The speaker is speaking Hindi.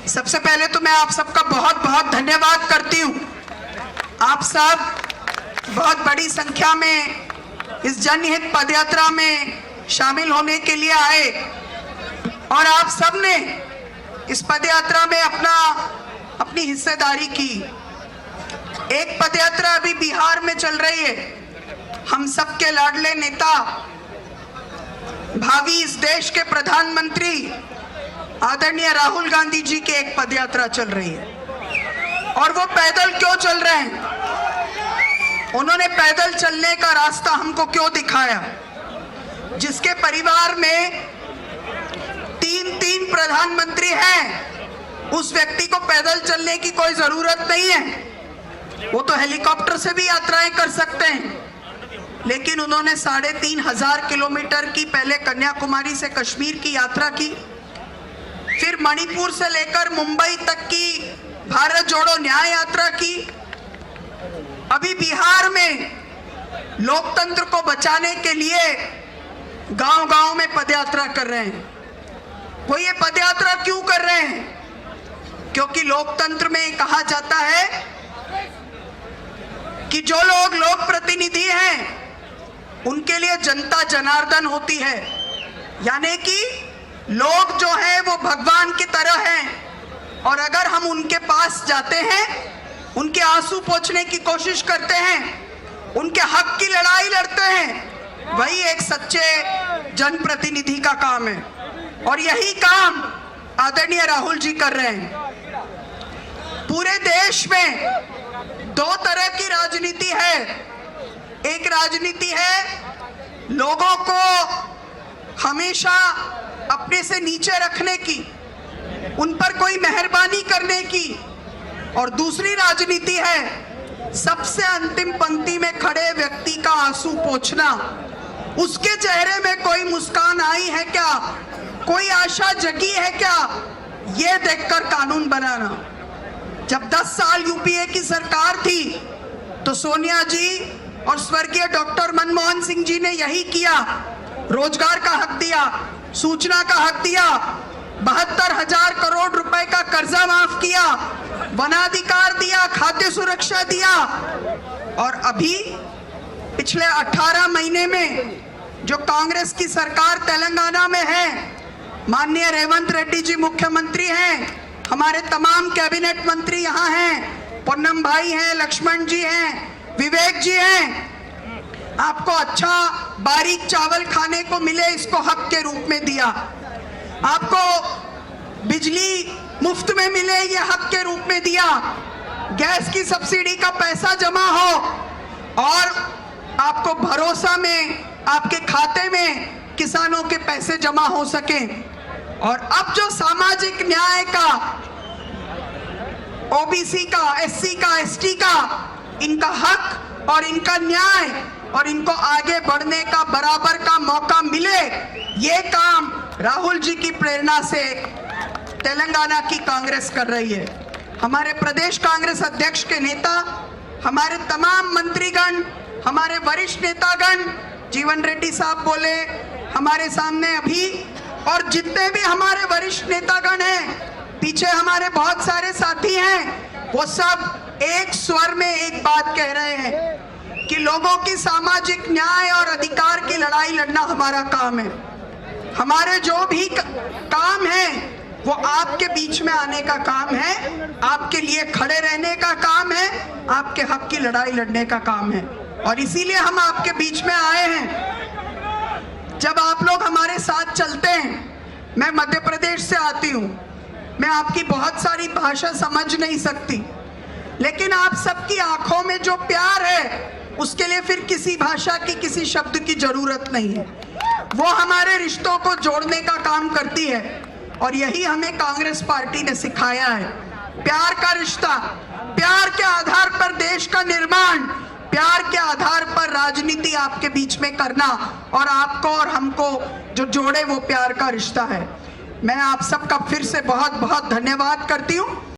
सबसे पहले तो मैं आप सबका बहुत बहुत धन्यवाद करती हूँ। आप सब बहुत बड़ी संख्या में इस जनहित पदयात्रा में शामिल होने के लिए आए और आप सब ने इस पदयात्रा में अपनी हिस्सेदारी की। एक पदयात्रा अभी बिहार में चल रही है। हम सबके लाडले नेता, भावी इस देश के प्रधानमंत्री आदरणीय राहुल गांधी जी की एक पदयात्रा चल रही है। और वो पैदल क्यों चल रहे हैं? उन्होंने पैदल चलने का रास्ता हमको क्यों दिखाया? जिसके परिवार में तीन प्रधानमंत्री हैं, उस व्यक्ति को पैदल चलने की कोई जरूरत नहीं है। वो तो हेलीकॉप्टर से भी यात्राएं कर सकते हैं, लेकिन उन्होंने 3,500 किलोमीटर की पहले कन्याकुमारी से कश्मीर की यात्रा की, फिर मणिपुर से लेकर मुंबई तक की भारत जोड़ो न्याय यात्रा की। अभी बिहार में लोकतंत्र को बचाने के लिए गांव-गांव में पदयात्रा कर रहे हैं। वो ये पदयात्रा क्यों कर रहे हैं? क्योंकि लोकतंत्र में कहा जाता है कि जो लोग लोक प्रतिनिधि हैं उनके लिए जनता जनार्दन होती है, यानी कि लोग जो हैं वो भगवान की तरह हैं और अगर हम उनके पास जाते हैं, उनके आंसू पोंछने की कोशिश करते हैं, उनके हक की लड़ाई लड़ते हैं, वही एक सच्चे जनप्रतिनिधि का काम है। और यही काम आदरणीय राहुल जी कर रहे हैं। पूरे देश में 2 तरह की राजनीति है। एक राजनीति है लोगों को हमेशा अपने से नीचे रखने की, उन पर कोई मेहरबानी करने की, और दूसरी राजनीति है सबसे अंतिम पंक्ति में खड़े व्यक्ति का आंसू पोंछना। उसके चेहरे में कोई मुस्कान आई है क्या, कोई आशा जगी है क्या, ये देखकर कानून बनाना। जब 10 साल यूपीए की सरकार थी तो सोनिया जी और स्वर्गीय डॉक्टर मनमोहन सिंह जी ने यही किया। रोजगार का हक दिया, सूचना का हक दिया, 72,000 करोड़ रुपए का कर्जा माफ किया, वनाधिकार दिया, खाद्य सुरक्षा दिया। और अभी पिछले 18 महीने में जो कांग्रेस की सरकार तेलंगाना में है, माननीय रेवंत रेड्डी जी मुख्यमंत्री हैं, हमारे तमाम कैबिनेट मंत्री यहाँ हैं, पूनम भाई हैं, लक्ष्मण जी हैं, विवेक जी हैं। आपको अच्छा बारीक चावल खाने को मिले, इसको हक के रूप में दिया। आपको बिजली मुफ्त में मिले, ये हक के रूप में दिया। गैस की सब्सिडी का पैसा जमा हो और आपको भरोसा में आपके खाते में किसानों के पैसे जमा हो सके। और अब जो सामाजिक न्याय का, ओबीसी का, एससी का, एसटी का, इनका हक और इनका न्याय और इनको आगे बढ़ने का बराबर का मौका मिले, ये काम राहुल जी की प्रेरणा से तेलंगाना की कांग्रेस कर रही है। हमारे प्रदेश कांग्रेस अध्यक्ष के नेता, हमारे तमाम मंत्रीगण, हमारे वरिष्ठ नेतागण, जीवन रेड्डी साहब बोले हमारे सामने अभी, और जितने भी हमारे वरिष्ठ नेतागण हैं, पीछे हमारे बहुत सारे साथी हैं, वो सब एक स्वर में एक बात कह रहे हैं कि लोगों की सामाजिक न्याय और अधिकार की लड़ाई लड़ना हमारा काम है। हमारे जो भी काम है वो आपके बीच में आने का काम है, आपके लिए खड़े रहने का काम है, आपके हक की लड़ाई लड़ने का काम है। और इसीलिए हम आपके बीच में आए हैं। जब आप लोग हमारे साथ चलते हैं, मैं मध्य प्रदेश से आती हूँ, मैं आपकी बहुत सारी भाषा समझ नहीं सकती, लेकिन आप सबकी आंखों में जो प्यार है उसके लिए फिर किसी भाषा की, किसी शब्द की जरूरत नहीं है। वो हमारे रिश्तों को जोड़ने का काम करती है और यही हमें कांग्रेस पार्टी ने सिखाया है। प्यार का रिश्ता, प्यार के आधार पर देश का निर्माण, प्यार के आधार पर राजनीति आपके बीच में करना, और आपको और हमको जो जोड़े वो प्यार का रिश्ता है। मैं आप सबका फिर से बहुत बहुत धन्यवाद करती हूँ।